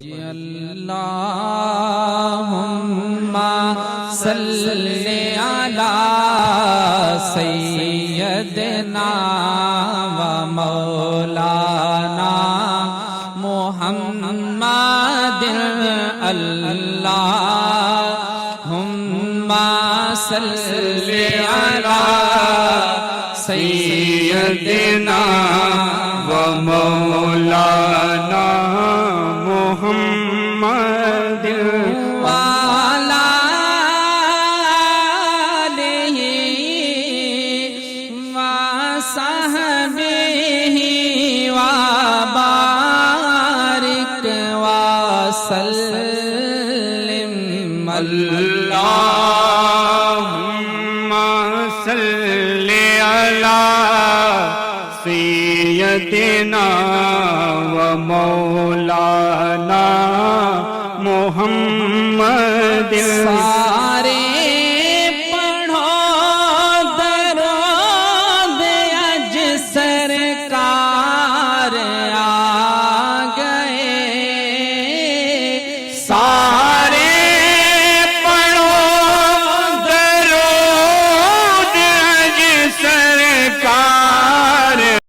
اللہم صلی علی سیدنا و مولانا محمد اللہم صلی علی سیدنا و مولانا محمد وعلی آلہ وصحبہ وبارک وسلم اللہم صلی علی سیدنا و مولانا